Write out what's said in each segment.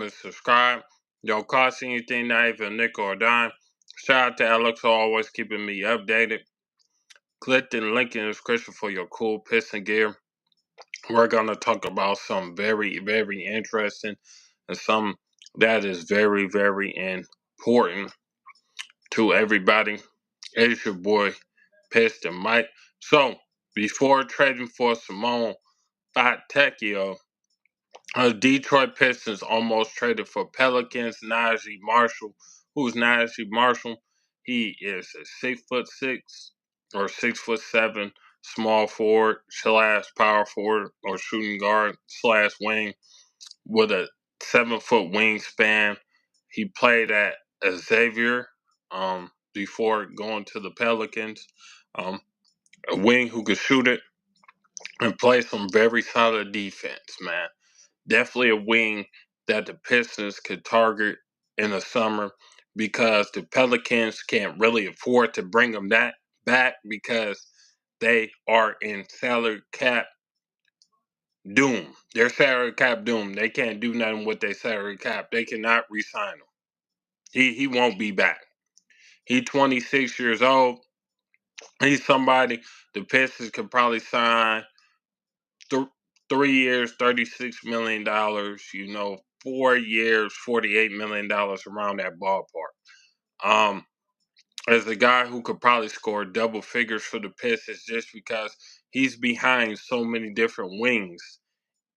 but subscribe. Don't cost anything, not even a nickel or dime. Shout out to Alex for always keeping me updated. Click the link in the description for your cool piston gear. We're going to talk about some very, very interesting and some that is very, very important to everybody. It's your boy, Piston Mike. So, before trading for Simone Fontecchio, Detroit Pistons almost traded for Pelicans Naji Marshall. Who's Naji Marshall? He is a 6'6" or 6'7" small forward slash power forward or shooting guard slash wing with a 7-foot wingspan. He played at Xavier before going to the Pelicans. A wing who could shoot it and play some very solid defense, man. Definitely a wing that the Pistons could target in the summer because the Pelicans can't really afford to bring them that back because they are in salary cap doom. They're salary cap doom. They can't do nothing with their salary cap. They cannot re-sign him. He won't be back. He's 26 years old. He's somebody the Pistons could probably sign 3 years, $36 million. 4 years, $48 million around that ballpark. Um, as a guy who could probably score double figures for the Pistons just because he's behind so many different wings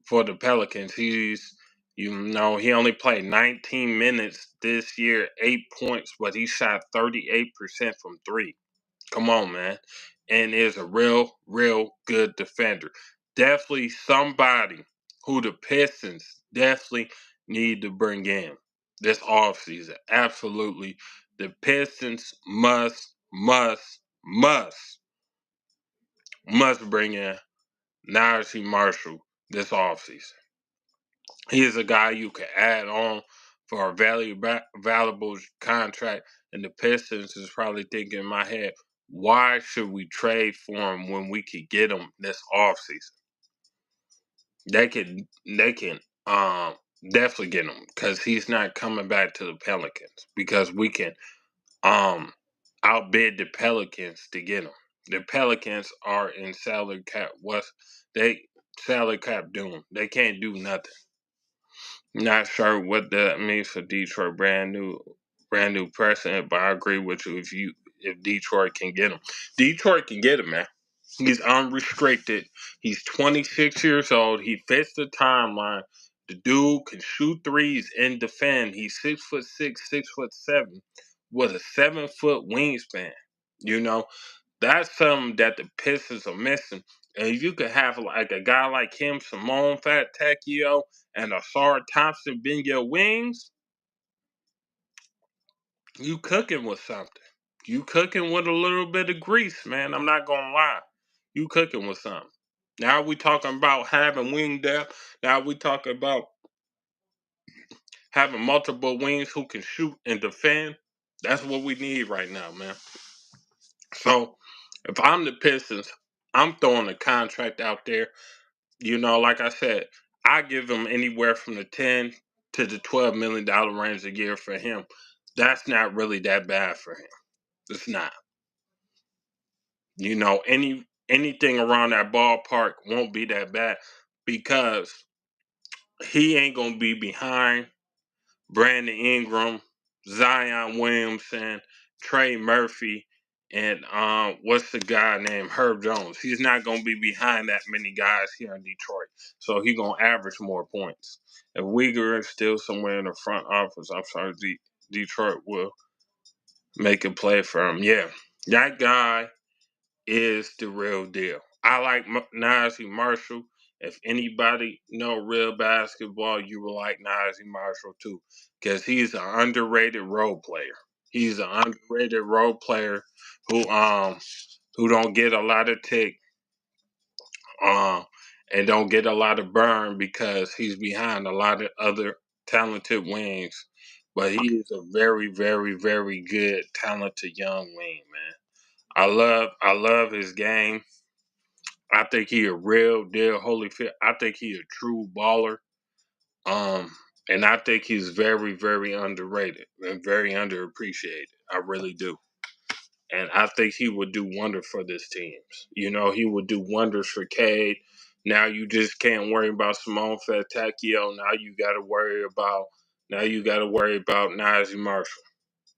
for the Pelicans. He only played 19 minutes this year, 8 points, but he shot 38% from three. Come on, man. And is a real, real good defender. Definitely somebody who the Pistons definitely need to bring in this offseason. Absolutely. The Pistons must bring in Naji Marshall this offseason. He is a guy you can add on for a valuable contract, and the Pistons is probably thinking in my head, why should we trade for him when we could get him this offseason? They can definitely get him because he's not coming back to the Pelicans because we can outbid the Pelicans to get him. The Pelicans are in salary cap. They salary cap doom? They can't do nothing. Not sure what that means for Detroit, brand new president, but I agree with you. If Detroit can get him, Detroit can get him, man. He's unrestricted. He's 26 years old. He fits the timeline. The dude can shoot threes and defend. He's 6'6", 6'7", with a 7-foot wingspan. You know, that's something that the Pistons are missing. And if you could have like a guy like him, Simone Fontecchio, and Asar Thompson being your wings, you cooking with something. You cooking with a little bit of grease, man. I'm not gonna lie. You cooking with something. Now we talking about having wing depth. Now we talking about having multiple wings who can shoot and defend. That's what we need right now, man. So if I'm the Pistons, I'm throwing a contract out there. Like I said, I give him anywhere from the 10 to the $12 million range a year for him. That's not really that bad for him. It's not. Anything around that ballpark won't be that bad because he ain't gonna be behind Brandon Ingram, Zion Williamson, Trey Murphy, and what's the guy named Herb Jones. He's not gonna be behind that many guys here in Detroit, so he's gonna average more points. If Uyghur is still somewhere in the front office, I'm sorry, Detroit will make a play for him. Yeah, that guy is the real deal. I like Naji Marshall. If anybody know real basketball, you will like Naji Marshall too, because he's an underrated role player. He's an underrated role player who don't get a lot of tick, um and don't get a lot of burn because he's behind a lot of other talented wings. But he is a very, very, very good, talented young wing, man. I love his game. I think he a real deal Holyfield. I think he a true baller. Um, And I think he's very, very underrated and very underappreciated. I really do. And I think he would do wonders for this team. You know, he would do wonders for Cade. Now you just can't worry about Simone Fontecchio. Now you got to worry about Naji Marshall.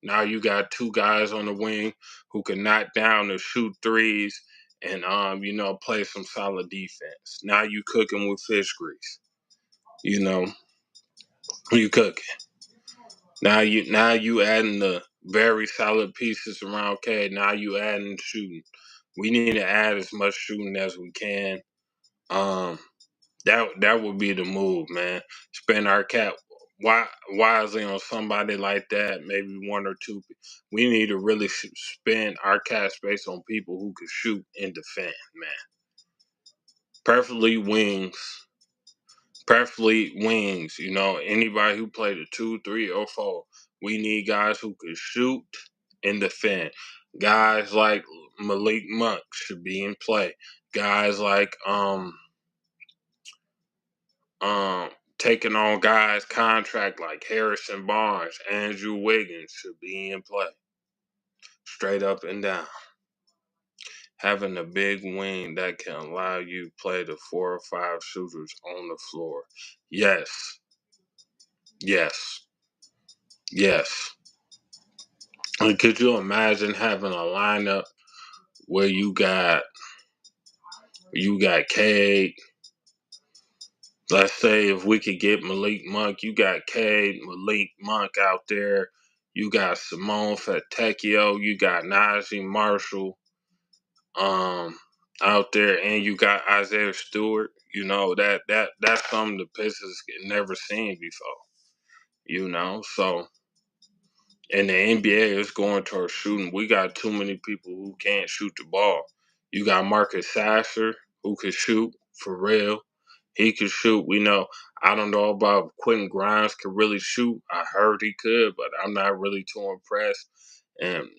Now you got two guys on the wing who can knock down and shoot threes and play some solid defense. Now you cooking with fish grease. You know, you cooking. Now you adding the very solid pieces around K. Now you adding shooting. We need to add as much shooting as we can. Um, that would be the move, man. Spend our cap wisely on somebody like that. Maybe one or two. We need to really spend our cap space on people who can shoot and defend, man. Preferably wings. Preferably wings. You know, anybody who played a 2, 3, or 4. We need guys who can shoot and defend. Guys like Malik Monk should be in play. Guys like taking on guys contract like Harrison Barnes, Andrew Wiggins should be in play. Straight up and down. Having a big wing that can allow you to play the 4 or 5 shooters on the floor. Yes. Yes. Yes. And could you imagine having a lineup where you got Cade? Let's say if we could get Malik Monk, you got Cade, Malik Monk out there. You got Simone Fontecchio. You got Naji Marshall out there, and you got Isaiah Stewart. You know that's something the Pistons never seen before. You know, so and the NBA is going towards shooting. We got too many people who can't shoot the ball. You got Marcus Sasser who can shoot for real. He could shoot. We know. I don't know about Quentin Grimes could really shoot. I heard he could, but I'm not really too impressed. And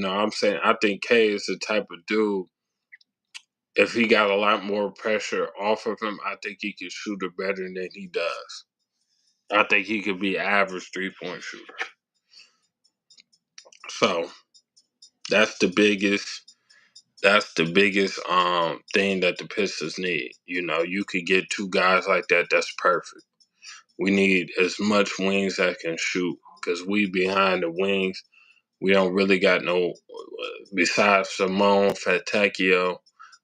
I'm saying I think K is the type of dude. If he got a lot more pressure off of him, I think he could shoot it better than he does. I think he could be average 3-point shooter. So that's the biggest. That's the biggest thing that the Pistons need. You know, you could get two guys like that. That's perfect. We need as much wings that can shoot because we behind the wings. We don't really got no, besides Simone Fontecchio,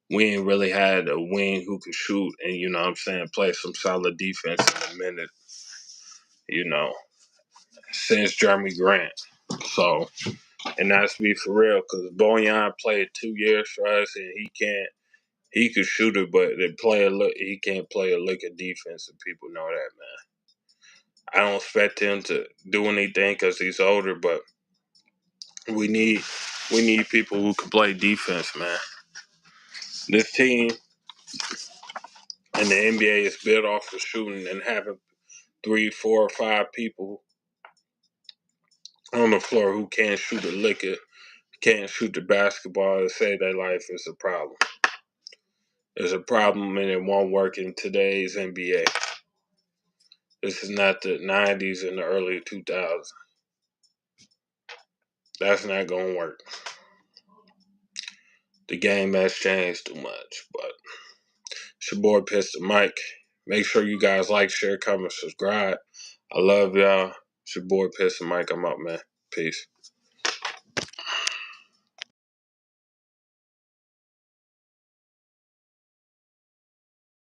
we ain't really had a wing who could shoot and, play some solid defense in a minute, you know, since Jeremy Grant. So, and that's be for real because Bojan played 2 years for us and he could shoot it, but he can't play a lick of defense and people know that, man. I don't expect him to do anything because he's older, but we need people who can play defense, man. This team and the NBA is built off of shooting and having 3, 4, or 5 people on the floor who can't shoot a lick it, can't shoot the basketball and say their life is a problem. It's a problem and it won't work in today's NBA. This is not the 90s and the early 2000s. That's not going to work. The game has changed too much, but it's your boy Pistol Mike. Make sure you guys like, share, comment, subscribe. I love y'all. It's your boy Pistol Mike. I'm out, man. Peace.